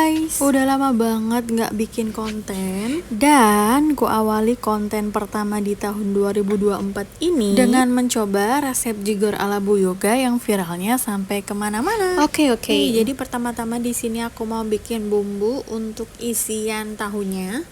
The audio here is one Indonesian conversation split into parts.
guys, udah lama banget nggak bikin konten, dan ku awali konten pertama di tahun 2024 ini dengan mencoba resep jigor ala Bu Yoga yang viralnya sampai kemana-mana. Oke. Jadi pertama-tama di sini aku mau bikin bumbu untuk isian tahunya.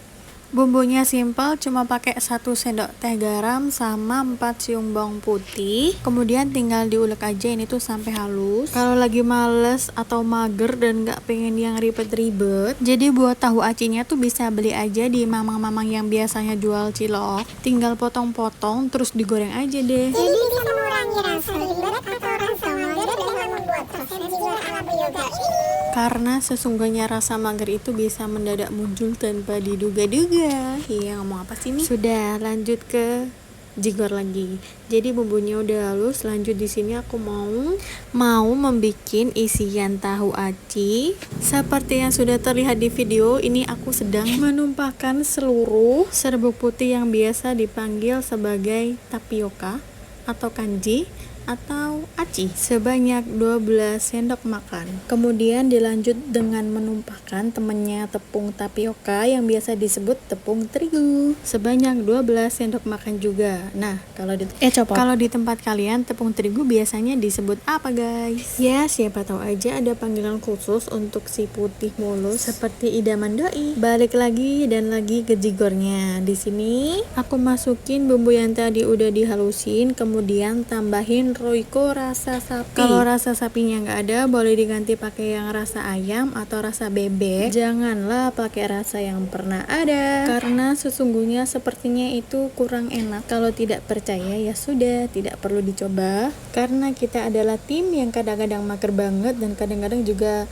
Bumbunya simpel, cuma pakai 1 sendok teh garam sama 4 siung bawang putih. Kemudian tinggal diulek aja ini tuh sampai halus. Kalau lagi males atau mager dan nggak pengen yang ribet-ribet, jadi buat tahu acinya tuh bisa beli aja di mamang-mamang yang biasanya jual cilok. Tinggal potong-potong terus digoreng aja deh. Jadi bisa mengurangi rasa ribet atau rasa mager dengan membuat resep jigor ala Bu Yoga ini. Karena sesungguhnya rasa mager itu bisa mendadak muncul tanpa diduga-duga. Iya, ngomong apa sih nih? Sudah, lanjut ke jigor lagi. Jadi bumbunya udah halus, lanjut di sini aku mau membikin isian tahu aci. Seperti yang sudah terlihat di video, ini aku sedang menumpahkan seluruh serbuk putih yang biasa dipanggil sebagai tapioka atau kanji atau aci sebanyak 12 sendok makan. Kemudian dilanjut dengan menumpahkan temennya tepung tapioka yang biasa disebut tepung terigu sebanyak 12 sendok makan juga. Nah, kalau di tempat kalian tepung terigu biasanya disebut apa, guys? Ya, siapa tahu aja ada panggilan khusus untuk si putih mulus seperti idaman doi. Balik lagi dan lagi ke jigornya. Di sini aku masukin bumbu yang tadi udah dihalusin, kemudian tambahin Royco rasa sapi. Kalau rasa sapinya nggak ada, boleh diganti pakai yang rasa ayam atau rasa bebek. Janganlah pakai rasa yang pernah ada, karena sesungguhnya sepertinya itu kurang enak. Kalau tidak percaya ya sudah, tidak perlu dicoba. Karena kita adalah tim yang kadang-kadang mager banget dan kadang-kadang juga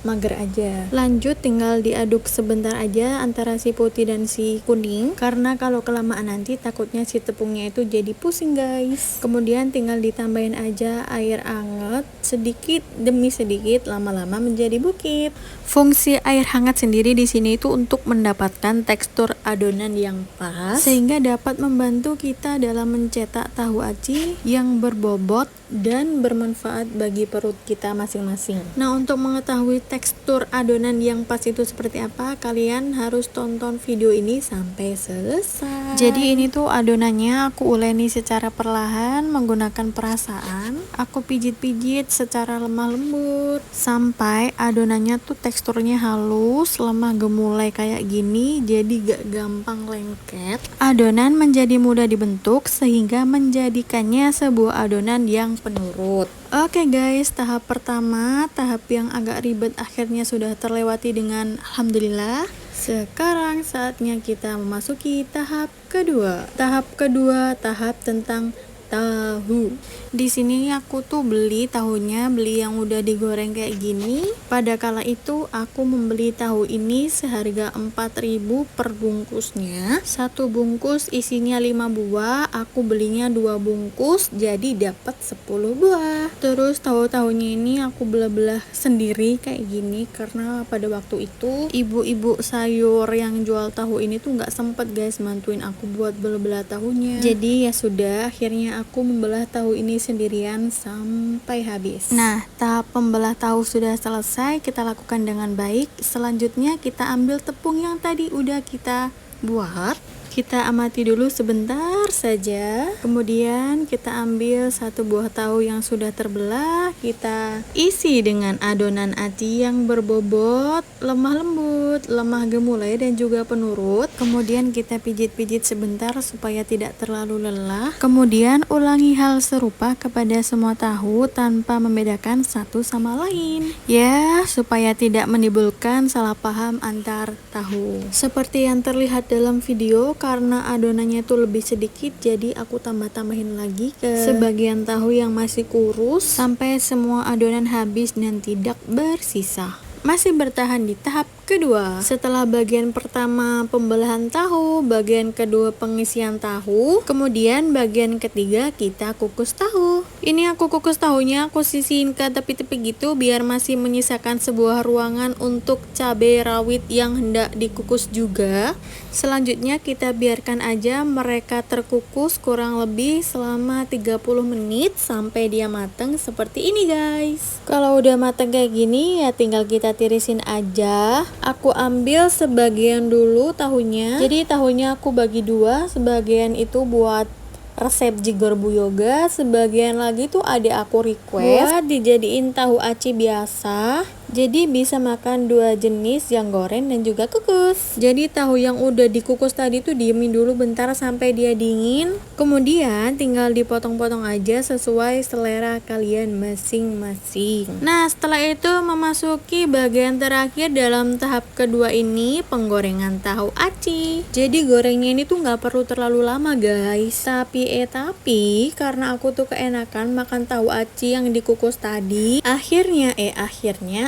mager aja. Lanjut tinggal diaduk sebentar aja antara si putih dan si kuning, karena kalau kelamaan nanti takutnya si tepungnya itu jadi pusing, guys. Kemudian tinggal ditambahin aja air hangat sedikit demi sedikit, lama-lama menjadi bukit. Fungsi air hangat sendiri di sini itu untuk mendapatkan tekstur adonan yang pas, sehingga dapat membantu kita dalam mencetak tahu aci yang berbobot dan bermanfaat bagi perut kita masing-masing. Nah, untuk mengetahui tekstur adonan yang pas itu seperti apa, kalian harus tonton video ini sampai selesai. Jadi ini tuh adonannya aku uleni secara perlahan menggunakan perasaan. Aku pijit-pijit secara lemah lembut sampai adonannya tuh teksturnya halus, lemah gemulai kayak gini, jadi gak gampang lengket. Adonan menjadi mudah dibentuk sehingga menjadikannya sebuah adonan yang penurut. Oke guys, tahap pertama, tahap yang agak ribet akhirnya sudah terlewati dengan alhamdulillah. Sekarang saatnya kita memasuki tahap kedua. Tahap kedua, tahap tentang tahu. Di sini aku tuh beli tahunya, beli yang udah digoreng kayak gini. Pada kala itu aku membeli tahu ini seharga 4.000 per bungkusnya. Satu bungkus isinya 5 buah, aku belinya 2 bungkus, jadi dapat 10 buah. Terus tahu-tahunya ini aku belah-belah sendiri kayak gini, karena pada waktu itu ibu-ibu sayur yang jual tahu ini tuh nggak sempet, guys, bantuin aku buat belah-belah tahunya. Jadi ya sudah, akhirnya aku membelah tahu ini sendirian sampai habis. Nah, tahap pembelah tahu sudah selesai, kita lakukan dengan baik. Selanjutnya kita ambil tepung yang tadi udah kita buat. Kita amati dulu sebentar saja. Kemudian kita ambil 1 buah tahu yang sudah terbelah, kita isi dengan adonan aci yang berbobot, lemah lembut, lemah gemulai dan juga penurut. Kemudian kita pijit-pijit sebentar supaya tidak terlalu lelah. Kemudian ulangi hal serupa kepada semua tahu tanpa membedakan satu sama lain. Ya, supaya tidak menimbulkan salah paham antar tahu. Seperti yang terlihat dalam video, karena adonannya itu lebih sedikit, jadi aku tambahin lagi ke sebagian tahu yang masih kurus sampai semua adonan habis dan tidak bersisa. Masih bertahan di tahap kedua. Setelah bagian pertama pembelahan tahu, bagian kedua pengisian tahu, kemudian bagian ketiga kita kukus tahu. Ini aku kukus tahunya, aku sisihin ke tepi-tepi gitu biar masih menyisakan sebuah ruangan untuk cabai rawit yang hendak dikukus juga. Selanjutnya kita biarkan aja mereka terkukus kurang lebih selama 30 menit sampai dia matang seperti ini, guys. Kalau udah matang kayak gini ya tinggal kita tirisin aja. Aku ambil sebagian dulu tahunya. Jadi tahunya aku bagi dua, sebagian itu buat resep Jigor Bu Yoga, sebagian lagi tuh ada aku request buat dijadiin tahu aci biasa. Jadi bisa makan dua jenis, yang goreng dan juga kukus. Jadi tahu yang udah dikukus tadi tuh diemin dulu bentar sampai dia dingin. Kemudian tinggal dipotong-potong aja sesuai selera kalian masing-masing. Nah, setelah itu memasuki bagian terakhir dalam tahap kedua ini, penggorengan tahu aci. Jadi gorengnya ini tuh nggak perlu terlalu lama guys. Tapi karena aku tuh keenakan makan tahu aci yang dikukus tadi, akhirnya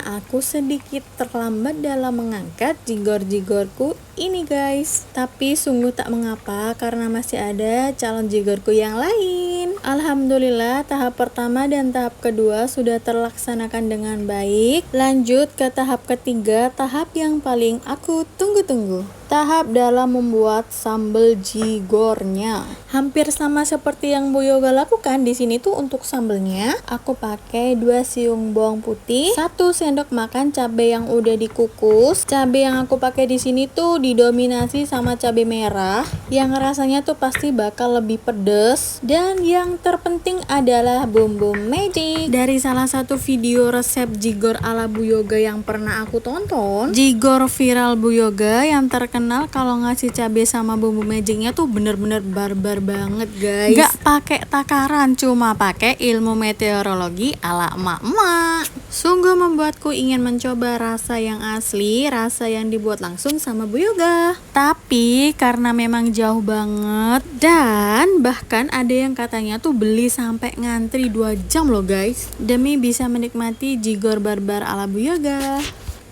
aku sedikit terlambat dalam mengangkat jigor-jigorku ini guys. Tapi sungguh tak mengapa karena masih ada calon jigorku yang lain. Alhamdulillah tahap pertama dan tahap kedua sudah terlaksanakan dengan baik. Lanjut ke tahap ketiga, tahap yang paling aku tunggu-tunggu. Tahap dalam membuat sambal jigornya. Hampir sama seperti yang Bu Yoga lakukan di sini tuh. Untuk sambelnya aku pakai 2 siung bawang putih, 1 sendok makan cabai yang udah dikukus. Cabai yang aku pakai di sini tuh didominasi sama cabai merah yang rasanya tuh pasti bakal lebih pedes. Dan yang terpenting adalah bumbu magic dari salah satu video resep jigor ala Bu Yoga yang pernah aku tonton. Jigor viral Bu Yoga yang terkenal kalau ngasih cabai sama bumbu magicnya tuh bener-bener barbar banget guys. Gak pakai takaran, cuma pakai ilmu meteorologi ala emak-emak. Sungguh membuatku ingin mencoba rasa yang asli, rasa yang dibuat langsung sama Bu Yoga. Tapi karena memang jauh banget dan bahkan ada yang katanya tuh beli sampai ngantri 2 jam loh guys, demi bisa menikmati jigor barbar ala Bu Yoga.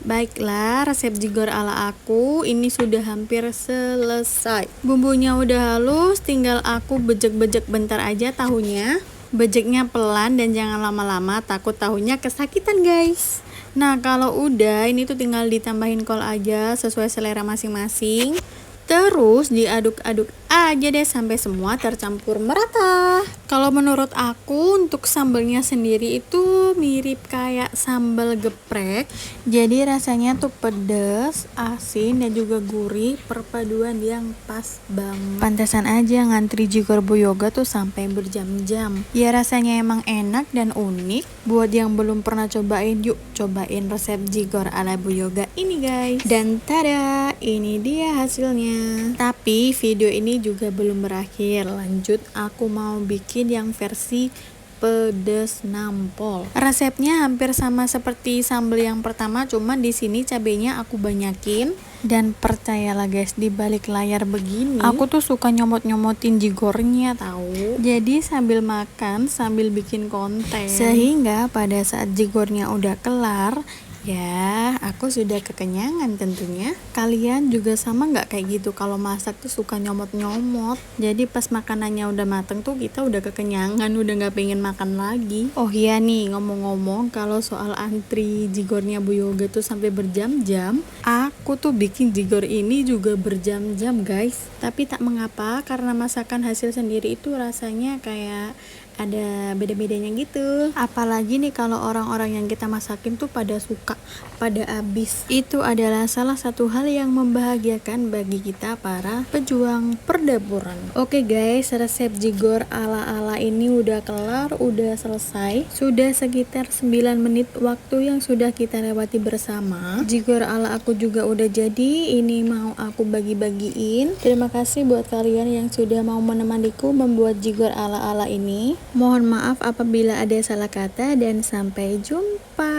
Baiklah, resep jigor ala aku ini sudah hampir selesai. Bumbunya udah halus, tinggal aku bejek-bejek bentar aja tahunya. Bejeknya pelan dan jangan lama-lama, takut tahunya kesakitan guys. Nah, kalau udah ini tuh tinggal ditambahin kol aja sesuai selera masing-masing. Terus diaduk-aduk aja deh sampai semua tercampur merata. Kalau menurut aku untuk sambalnya sendiri itu mirip kayak sambal geprek. Jadi rasanya tuh pedas, asin dan juga gurih, perpaduan yang pas banget. Pantesan aja ngantri jigor Bu Yoga tuh sampai berjam-jam. Ya rasanya emang enak dan unik. Buat yang belum pernah cobain, yuk cobain resep jigor ala Bu Yoga ini guys. Dan tada, ini dia hasilnya. Tapi video ini juga belum berakhir. Lanjut, aku mau bikin yang versi pedas nampol. Resepnya hampir sama seperti sambal yang pertama, cuman di sini cabenya aku banyakin. Dan percayalah guys, di balik layar begini aku tuh suka nyomot-nyomotin jigornya tahu. Jadi sambil makan sambil bikin konten, sehingga pada saat jigornya udah kelar, ya, aku sudah kekenyangan tentunya. Kalian juga sama nggak kayak gitu? Kalau masak tuh suka nyomot-nyomot. Jadi pas makanannya udah mateng tuh kita udah kekenyangan, udah nggak pengen makan lagi. Oh iya nih, ngomong-ngomong kalau soal antri jigornya Bu Yoga tuh sampai berjam-jam, aku tuh bikin jigor ini juga berjam-jam guys. Tapi tak mengapa, karena masakan hasil sendiri itu rasanya kayak ada beda-bedanya gitu. Apalagi nih kalau orang-orang yang kita masakin tuh pada suka, pada habis. Itu adalah salah satu hal yang membahagiakan bagi kita para pejuang perdapuran. Oke guys, resep jigor ala-ala ini udah kelar, udah selesai. Sudah sekitar 9 menit waktu yang sudah kita lewati bersama. Jigor ala aku juga udah jadi, ini mau aku bagi-bagiin. Terima kasih buat kalian yang sudah mau menemaniku membuat jigor ala-ala ini. Mohon maaf apabila ada salah kata dan sampai jumpa.